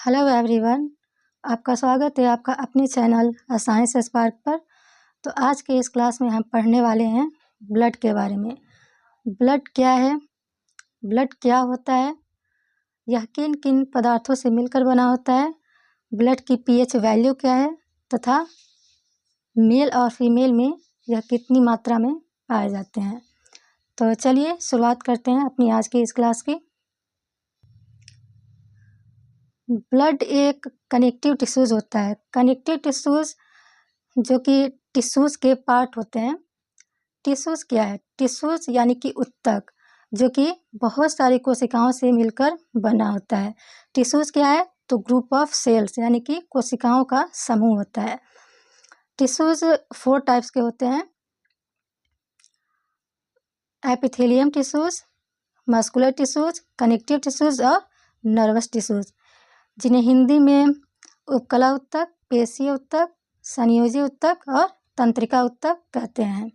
Hello everyone, आपका स्वागत है आपका अपने चैनल साइंस स्पार्क पर। तो आज के इस क्लास में हम पढ़ने वाले हैं ब्लड के बारे में। ब्लड क्या है, ब्लड क्या होता है, यह किन किन पदार्थों से मिलकर बना होता है, ब्लड की पीएच वैल्यू क्या है तथा मेल और फीमेल में यह कितनी मात्रा में पाए जाते हैं। तो चलिए शुरुआत करते हैं अपनी आज की इस क्लास की। ब्लड एक कनेक्टिव टिश्यूज होता है। कनेक्टिव टिश्यूज जो कि टिश्यूज के पार्ट होते हैं। टिश्यूज क्या है, टिश्यूज यानी कि उत्तक जो कि बहुत सारी कोशिकाओं से मिलकर बना होता है। टिश्यूज क्या है तो ग्रुप ऑफ सेल्स यानी कि कोशिकाओं का समूह होता है। टिश्यूज 4 टाइप्स के होते हैं। Epithelium tissues, muscular tissues, connective tissues और नर्वस टिश्यूज, जिन्हें हिंदी में उपकला उत्तक, पेशीय उत्तक, संयोजी उत्तक और तंत्रिका उत्तक कहते हैं।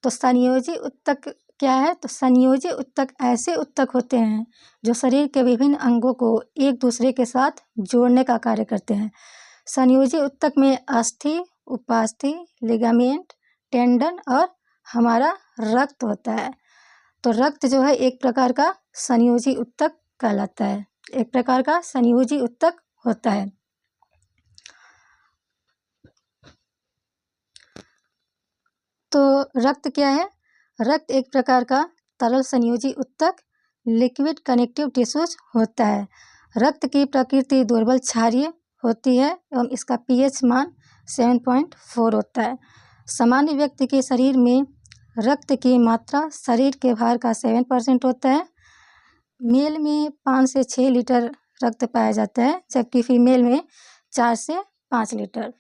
तो संयोजी उत्तक क्या है तो संयोजी उत्तक ऐसे उत्तक होते हैं जो शरीर के विभिन्न अंगों को एक दूसरे के साथ जोड़ने का कार्य करते हैं। संयोजी उत्तक में अस्थि, उपास्थि, लिगामेंट, टेंडन और हमारा रक्त होता है। तो रक्त जो है एक प्रकार का संयोजी उत्तक कहलाता है, एक प्रकार का संयोजी उत्तक होता है। तो रक्त क्या है, रक्त एक प्रकार का तरल संयोजी उत्तक लिक्विड कनेक्टिव टिश्यूज होता है। रक्त की प्रकृति दुर्बल क्षारीय होती है एवं इसका पीएच मान 7.4 होता है। सामान्य व्यक्ति के शरीर में रक्त की मात्रा शरीर के भार का 7% होता है। मेल में 5 से 6 लीटर रक्त पाया जाता है, जबकि फीमेल में 4 से 5 लीटर।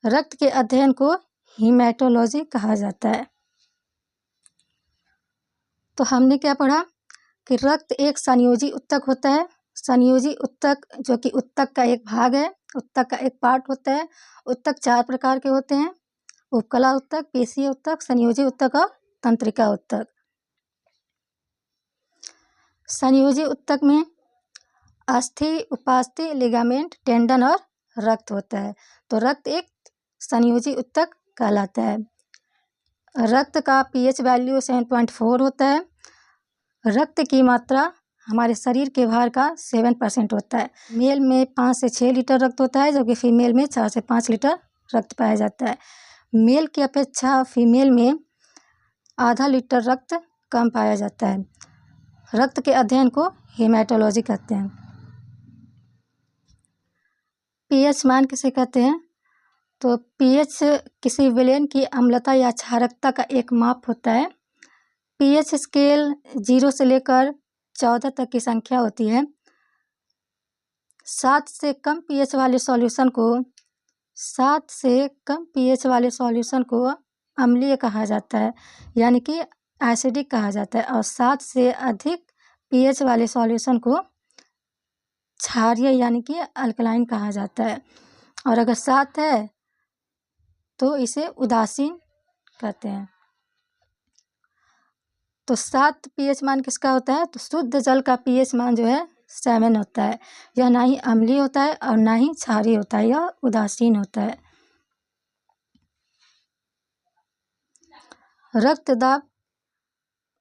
रक्त के अध्ययन को हीमेटोलॉजी कहा जाता है। तो हमने क्या पढ़ा कि रक्त एक संयोजी उत्तक होता है। संयोजी उत्तक जो कि उत्तक का एक भाग है, उत्तक का एक पार्ट होता है। उत्तक 4 प्रकार के होते हैं, उपकला उत्तक, पेशीय उत्तक, संयोजी उत्तक और तंत्रिका उत्तक। संयोजी उत्तक में अस्थि, उपास्थि, लिगामेंट, टेंडन और रक्त होता है। तो रक्त एक संयोजी उत्तक कहलाता है। रक्त का पीएच वैल्यू 7.4 होता है। रक्त की मात्रा हमारे शरीर के भार का 7% होता है। मेल में 5 से 6 लीटर रक्त होता है, जबकि फीमेल में 4 से 5 लीटर रक्त पाया जाता है। मेल की अपेक्षा फीमेल में आधा लीटर रक्त कम पाया जाता है। रक्त के अध्ययन को हेमेटोलॉजी कहते हैं। पीएच मान किसे कहते हैं तो पीएच किसी विलेन की अम्लता या क्षारकता का एक माप होता है। पीएच स्केल 0 से लेकर 14 तक की संख्या होती है। 7 से कम पीएच वाले सॉल्यूशन को अम्लीय कहा जाता है, यानी कि एसिडिक कहा जाता है, और 7 से अधिक पीएच वाले सॉल्यूशन को क्षारीय यानी कि अल्कलाइन कहा जाता है। और अगर 7 है तो इसे उदासीन कहते हैं। तो 7 पीएच मान किसका होता है तो शुद्ध जल का पीएच मान जो है 7 होता है। यह ना ही अम्लीय होता है और ना ही क्षारीय होता है, यह उदासीन होता है।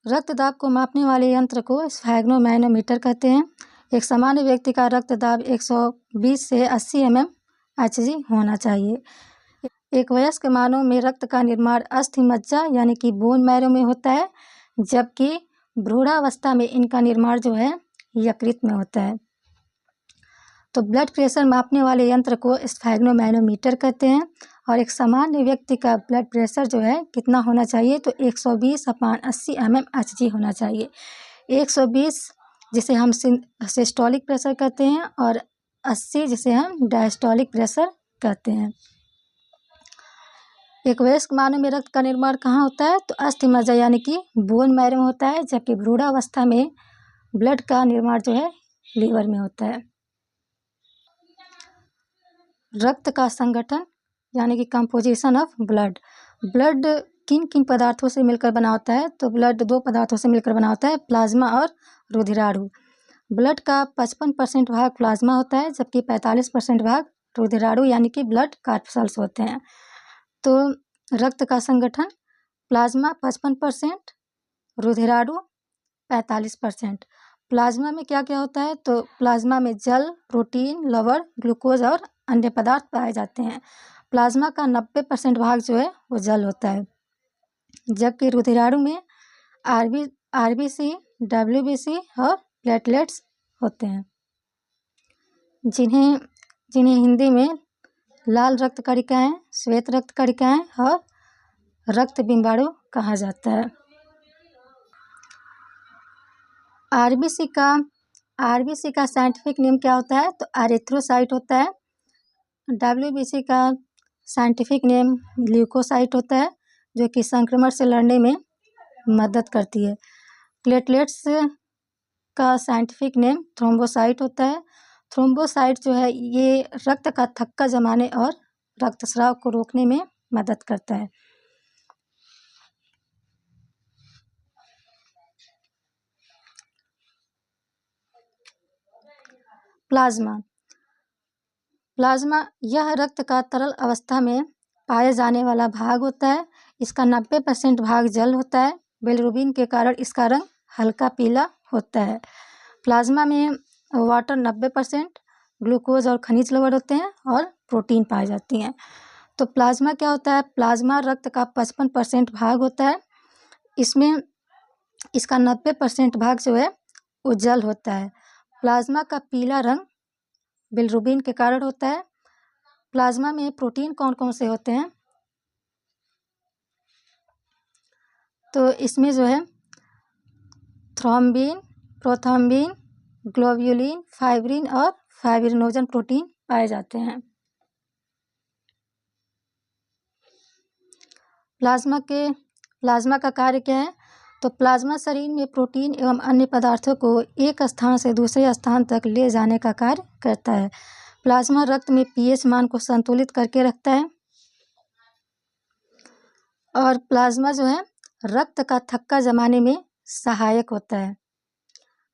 रक्तदाब को मापने वाले यंत्र को स्फैग्नोमैनोमीटर कहते हैं। एक सामान्य व्यक्ति का रक्तदाब 120 से 80 mmHg होना चाहिए। एक वयस्क मानव में रक्त का निर्माण अस्थि मज्जा यानी कि बोन मैरो में होता है, जबकि भ्रूणावस्था में इनका निर्माण जो है यकृत में होता है। तो ब्लड प्रेशर मापने वाले यंत्र को स्फैग्नोमैनोमीटर कहते हैं। और एक सामान्य व्यक्ति का ब्लड प्रेशर जो है कितना होना चाहिए तो 120/80 mmHg होना चाहिए। 120 जिसे हम सिस्टोलिक प्रेशर कहते हैं और 80 जिसे हम डायस्टोलिक प्रेशर कहते हैं। एक वयस्क मानव में रक्त का निर्माण कहाँ होता है तो अस्थि मज्जा यानी कि बोन मैरो में होता है, जबकि भ्रूणावस्था में ब्लड का निर्माण जो है लीवर में होता है। रक्त का संगठन यानी कि कंपोजिशन ऑफ ब्लड। ब्लड किन किन पदार्थों से मिलकर बना होता है तो ब्लड 2 पदार्थों से मिलकर बना होता है, प्लाज्मा और रुधिराणु। ब्लड का 55% भाग प्लाज्मा होता है, जबकि 45% भाग रुधिराणु यानी कि ब्लड कार्पसल्स होते हैं। तो रक्त का संगठन, प्लाज्मा 55%, रुधिराणु 45%। प्लाज्मा में क्या क्या होता है? तो प्लाज्मा में जल, प्रोटीन, लवण, ग्लूकोज और अन्य पदार्थ पाए जाते हैं। प्लाज्मा का 90% भाग जो है वो जल होता है, जबकि रुधिराणु में आरबीसी, डब्ल्यूबीसी और प्लेटलेट्स होते हैं, जिन्हें हिंदी में लाल रक्त कणिकाएं, श्वेत रक्त कणिकाएं और रक्त बिंबाणु कहा जाता है। आरबीसी का साइंटिफिक नेम क्या होता है? तो एरिथ्रोसाइट होता है। डब्ल्यूबीसी का साइंटिफिक नेम ल्यूकोसाइट होता है, जो कि संक्रमण से लड़ने में मदद करती है। प्लेटलेट्स का साइंटिफिक नेम थ्रोम्बोसाइट होता है। थ्रोम्बोसाइट जो है ये रक्त का थक्का जमाने और रक्तस्राव को रोकने में मदद करता है। प्लाज्मा यह रक्त का तरल अवस्था में पाए जाने वाला भाग होता है। इसका 90% भाग जल होता है। बिलिरुबिन के कारण इसका रंग हल्का पीला होता है। प्लाज्मा में वाटर 90%, ग्लूकोज और खनिज लवण होते हैं और प्रोटीन पाई जाती हैं। तो प्लाज्मा क्या होता है? प्लाज्मा रक्त का 55% भाग होता है। इसमें इसका 90% भाग जो है वो जल होता है। प्लाज्मा का पीला रंग बिलिरुबिन के कारण होता है। प्लाज्मा में प्रोटीन कौन कौन से होते हैं? तो इसमें जो है थ्रोम्बिन, प्रोथ्रोम्बिन, ग्लोब्यूलिन, फाइब्रिन और फाइब्रिनोजन प्रोटीन पाए जाते हैं। प्लाज्मा का कार्य क्या है? तो प्लाज्मा शरीर में प्रोटीन एवं अन्य पदार्थों को एक स्थान से दूसरे स्थान तक ले जाने का कार्य करता है। प्लाज्मा रक्त में पीएच मान को संतुलित करके रखता है और प्लाज्मा जो है रक्त का थक्का जमाने में सहायक होता है।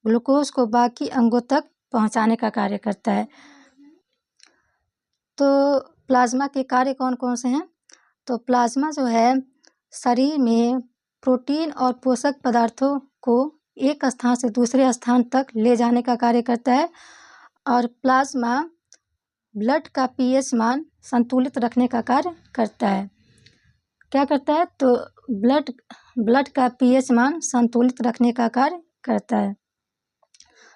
ग्लूकोज को बाकी अंगों तक पहुंचाने का कार्य करता है। तो प्लाज्मा के कार्य कौन कौन से हैं? तो प्लाज्मा जो है शरीर में प्रोटीन और पोषक पदार्थों को एक स्थान से दूसरे स्थान तक ले जाने का कार्य करता है और प्लाज्मा ब्लड का पीएच मान संतुलित रखने का कार्य करता है। क्या करता है? तो ब्लड का पीएच मान संतुलित रखने का कार्य करता है।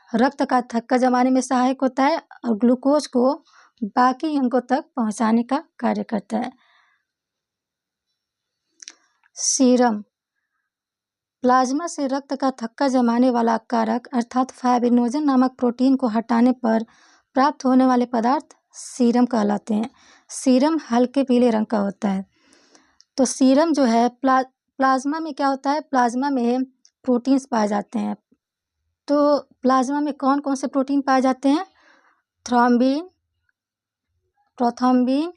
रक्त का थक्का जमाने में सहायक होता है और ग्लूकोज को बाकी अंगों तक पहुंचाने का कार्य करता है। सीरम, प्लाज्मा से रक्त का थक्का जमाने वाला कारक अर्थात फाइब्रिनोजन नामक प्रोटीन को हटाने पर प्राप्त होने वाले पदार्थ सीरम कहलाते हैं। सीरम हल्के पीले रंग का होता है। तो सीरम जो है प्लाज्मा में क्या होता है? प्लाज्मा में प्रोटीन्स पाए जाते हैं। तो प्लाज्मा में कौन कौन से प्रोटीन पाए जाते हैं? थ्रोम्बिन, प्रोथ्रोम्बिन,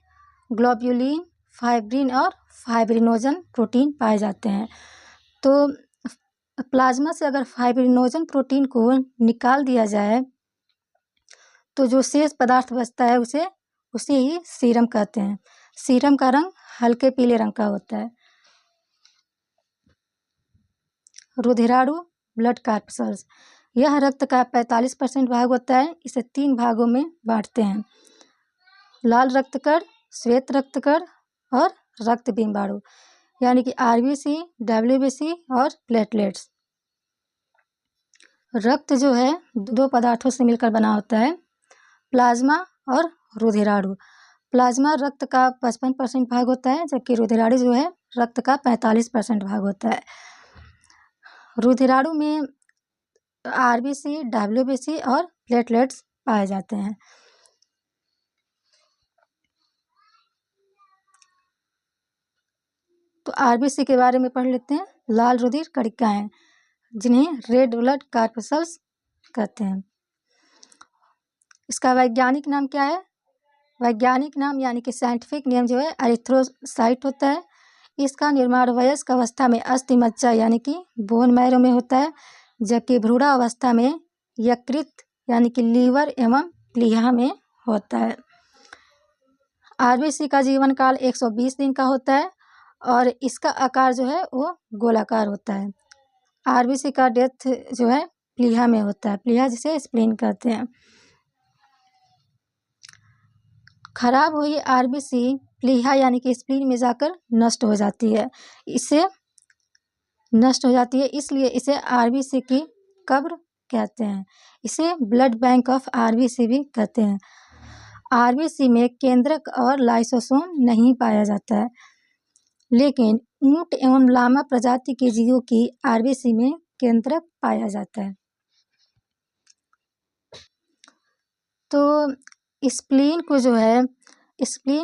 ग्लोब्यूलिन, फाइब्रिन और फाइब्रिनोजन प्रोटीन पाए जाते हैं। तो प्लाज्मा से अगर फाइब्रिनोजन प्रोटीन को निकाल दिया जाए तो जो शेष पदार्थ बचता है उसे ही सीरम कहते हैं। सीरम का रंग हल्के पीले रंग का होता है। रुधिराणु, ब्लड कार्पसल्स, यह रक्त का 45% भाग होता है। इसे 3 भागों में बांटते हैं: लाल रक्तकण, श्वेत रक्तकण और रक्त बिंबाणु, यानी कि आरबीसी, डब्ल्यूबीसी और प्लेटलेट्स। रक्त जो है 2 पदार्थों से मिलकर बना होता है, प्लाज्मा और रुधिराणु। प्लाज्मा रक्त का 55% भाग होता है, जबकि रुधिराणु जो है रक्त का 45% भाग होता है। रुधिराणु में आरबीसी, डब्ल्यूबीसी और प्लेटलेट्स पाए जाते हैं। तो आरबीसी के बारे में पढ़ लेते हैं। लाल रुधिर कणिकाएं, जिन्हें रेड ब्लड कार्पसल्स कहते हैं। इसका वैज्ञानिक नाम क्या है? वैज्ञानिक नाम यानी कि साइंटिफिक नेम जो है एरिथ्रोसाइट होता है। इसका निर्माण वयस्क अवस्था में अस्थि मज्जा यानी कि बोन मैरो में होता है, जबकि भ्रूणावस्था में यकृत यानी कि लीवर एवं प्लीहा में होता है। आरबीसी का जीवन काल 120 दिन का होता है और इसका आकार जो है वो गोलाकार होता है। आरबीसी का डेथ जो है प्लीहा में होता है, प्लीहा जिसे स्प्लीन कहते हैं। खराब हुई आरबीसी प्लीहा यानी कि स्प्लीन में जाकर नष्ट हो जाती है, इसलिए इसे आरबीसी की कब्र कहते हैं। इसे ब्लड बैंक ऑफ आरबीसी भी कहते हैं। आरबीसी में केंद्रक और लाइसोसोम नहीं पाया जाता है, लेकिन ऊंट एवं लामा प्रजाति के जीवों की आरबीसी में केंद्रक पाया जाता है। तो स्प्लीन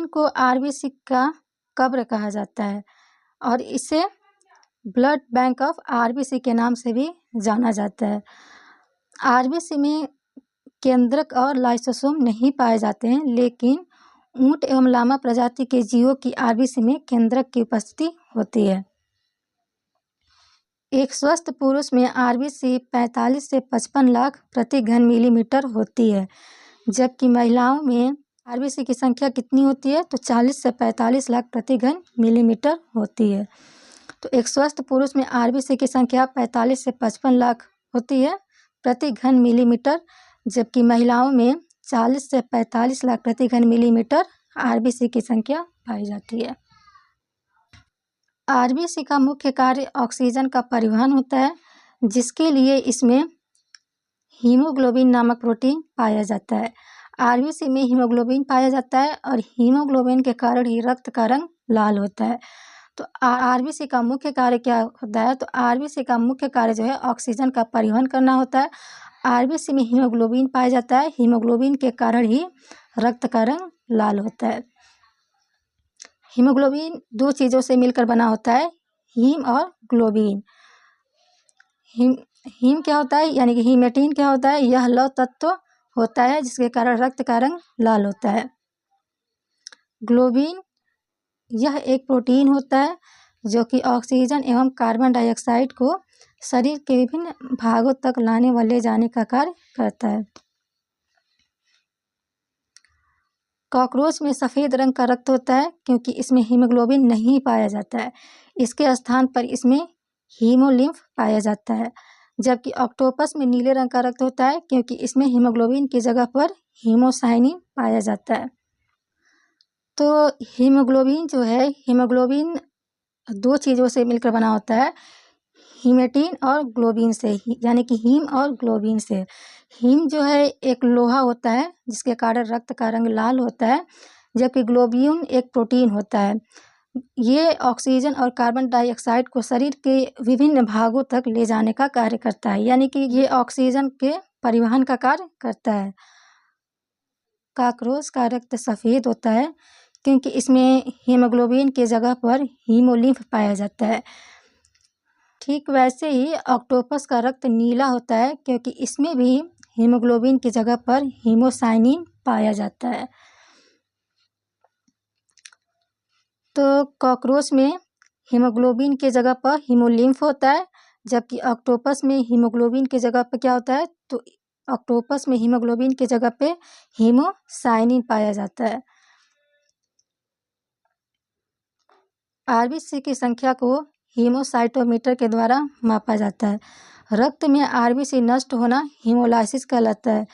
को आरबीसी का कब्र कहा जाता है और इसे ब्लड बैंक ऑफ आरबीसी के नाम से भी जाना जाता है। आरबीसी में केंद्रक और लाइसोसोम नहीं पाए जाते हैं, लेकिन ऊंट एवं लामा प्रजाति के जीवों की आरबीसी में केंद्रक की उपस्थिति होती है। एक स्वस्थ पुरुष में आरबीसी 45 से 55 लाख प्रति घन मिलीमीटर होती है, जबकि महिलाओं में आरबीसी की संख्या कितनी होती है तो 40 से 45 लाख प्रति घन मिलीमीटर होती है। तो एक स्वस्थ पुरुष में आरबीसी की संख्या 45 से 55 लाख होती है प्रति घन मिलीमीटर, जबकि महिलाओं में 40 से 45 लाख प्रति घन मिलीमीटर आरबीसी की संख्या पाई जाती है। आरबीसी का मुख्य कार्य ऑक्सीजन का परिवहन होता है, जिसके लिए इसमें हीमोग्लोबिन नामक प्रोटीन पाया जाता है। आरबीसी में हीमोग्लोबिन पाया जाता है और हीमोग्लोबिन के कारण ही रक्त का रंग लाल होता है। तो आरबीसी का मुख्य कार्य क्या होता है, तो आरबीसी का मुख्य कार्य जो है ऑक्सीजन का परिवहन करना होता है। आरबीसी में हीमोग्लोबिन पाया जाता है, हीमोग्लोबिन के कारण ही रक्त का रंग लाल होता है। हीमोग्लोबिन दो चीज़ों से मिलकर बना होता है, हीम और ग्लोबिन। हीम क्या होता है यानी कि हीमेटिन क्या होता है, यह लौह तत्व होता है जिसके कारण रक्त का रंग लाल होता है। ग्लोबिन यह एक प्रोटीन होता है जो कि ऑक्सीजन एवं कार्बन डाइऑक्साइड को शरीर के विभिन्न भागों तक लाने व ले जाने का कार्य करता है। कॉकरोच में सफ़ेद रंग का रक्त होता है क्योंकि इसमें हीमोग्लोबिन नहीं पाया जाता है, इसके स्थान पर इसमें हीमोलिम्फ पाया जाता है। जबकि ऑक्टोपस में नीले रंग का रक्त होता है क्योंकि इसमें हीमोग्लोबिन की जगह पर हीमोसाइनिन पाया जाता है। तो हीमोग्लोबिन जो है, हीमोग्लोबिन दो चीज़ों से मिलकर बना होता है, हीमेटिन और ग्लोबिन से, यानी कि हीम और ग्लोबिन से। हीम जो है एक लोहा होता है जिसके कारण रक्त का रंग लाल होता है, जबकि ग्लोबिन एक प्रोटीन होता है। ये ऑक्सीजन और कार्बन डाइऑक्साइड को शरीर के विभिन्न भागों तक ले जाने का कार्य करता है, यानी कि ये ऑक्सीजन के परिवहन का कार्य करता है। कॉकरोच का रक्त सफ़ेद होता है क्योंकि इसमें हीमोग्लोबिन के जगह पर हीमोलिम्फ पाया जाता है। ठीक वैसे ही ऑक्टोपस का रक्त नीला होता है क्योंकि इसमें भी हीमोग्लोबिन की जगह पर हीमोसाइनिन पाया जाता है। तो कॉकरोच में हीमोग्लोबिन के जगह पर हीमोलिम्फ होता है, जबकि ऑक्टोपस में हीमोग्लोबिन की जगह पर क्या होता है, तो ऑक्टोपस में हीमोग्लोबिन की जगह पे हीमोसाइनिन पाया जाता है। आरबीसी की संख्या को हीमोसाइटोमीटर के द्वारा मापा जाता है। रक्त में आरबीसी नष्ट होना हीमोलाइसिस कहलाता है।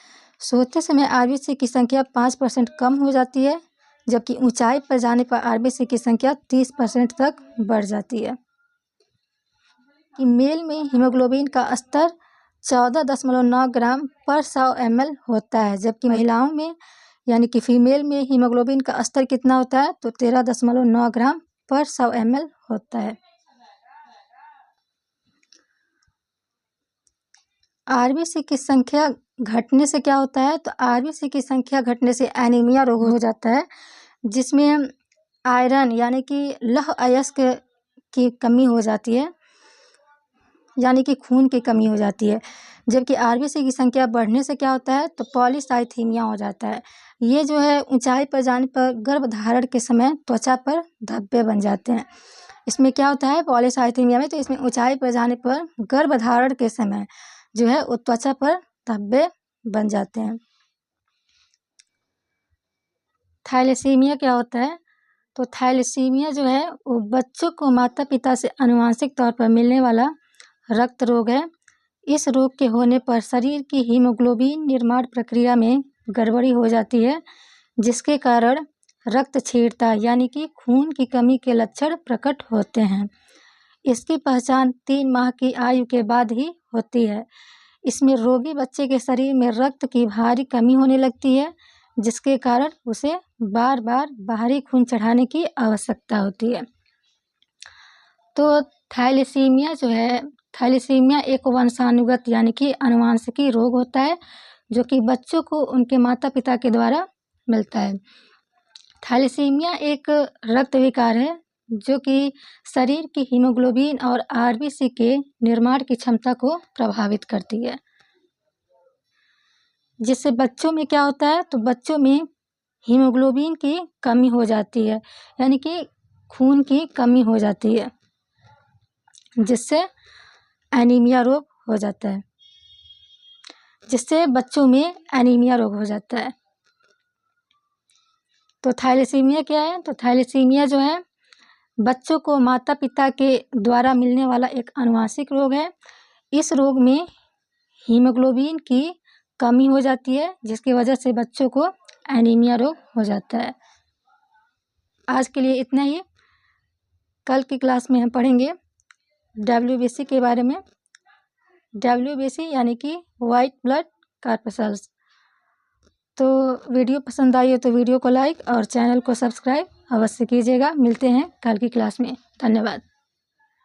सोते समय आरबीसी की संख्या 5% कम हो जाती है, जबकि ऊंचाई पर जाने पर आरबीसी की संख्या 30% तक बढ़ जाती है। कि मेल में हीमोग्लोबिन का स्तर 14.9 ग्राम पर 100 ml होता है, जबकि महिलाओं में यानी कि फीमेल में हीमोग्लोबिन का स्तर कितना होता है, तो 13.9 ग्राम पर 100 ml होता है। आरबीसी की संख्या घटने से क्या होता है, तो आरबीसी की संख्या घटने से एनीमिया रोग हो जाता है, जिसमें आयरन यानी कि लौह अयस्क की कमी हो जाती है, यानी कि खून की कमी हो जाती है। जबकि आरबीसी की संख्या बढ़ने से क्या होता है, तो पॉलीसाइथीमिया हो जाता है। ये जो है ऊंचाई पर जाने पर गर्भधारण के समय त्वचा पर धब्बे बन जाते हैं। इसमें क्या होता है पॉलीसाइथीमिया में, तो इसमें ऊंचाई पर जाने पर गर्भधारण के समय जो है वो त्वचा पर धब्बे बन जाते हैं। थैलेसीमिया क्या होता है? तो थैलेसीमिया जो है वो बच्चों को माता पिता से आनुवंशिक तौर पर मिलने वाला रक्त रोग है। इस रोग के होने पर शरीर की हीमोग्लोबिन निर्माण प्रक्रिया में गड़बड़ी हो जाती है, जिसके कारण रक्तक्षीणता यानी कि खून की कमी के लक्षण प्रकट होते हैं। इसकी पहचान 3 माह की आयु के बाद ही होती है। इसमें रोगी बच्चे के शरीर में रक्त की भारी कमी होने लगती है, जिसके कारण उसे बार बार बाहरी खून चढ़ाने की आवश्यकता होती है। तो थैलेसीमिया जो है, थैलेसीमिया एक वंशानुगत यानी कि आनुवंशिकी रोग होता है, जो कि बच्चों को उनके माता पिता के द्वारा मिलता है। थैलेसीमिया एक रक्त विकार है जो कि शरीर की हीमोग्लोबिन और आरबीसी के निर्माण की क्षमता को प्रभावित करती है, जिससे बच्चों में क्या होता है? तो बच्चों में हीमोग्लोबिन की कमी हो जाती है, यानी कि खून की कमी हो जाती है, जिससे एनीमिया रोग हो जाता है, जिससे बच्चों में एनीमिया रोग हो जाता है। तो थैलेसीमिया क्या है? तो थैलेसीमिया जो है बच्चों को माता पिता के द्वारा मिलने वाला एक आनुवंशिक रोग है। इस रोग में हीमोग्लोबिन की कमी हो जाती है, जिसकी वजह से बच्चों को एनीमिया रोग हो जाता है। आज के लिए इतना ही। कल की क्लास में हम पढ़ेंगे WBC के बारे में। WBC यानी कि वाइट ब्लड कॉर्पस्कल्स। तो वीडियो पसंद आई हो तो वीडियो को लाइक और चैनल को सब्सक्राइब अवश्य कीजिएगा। मिलते हैं कल की क्लास में। धन्यवाद।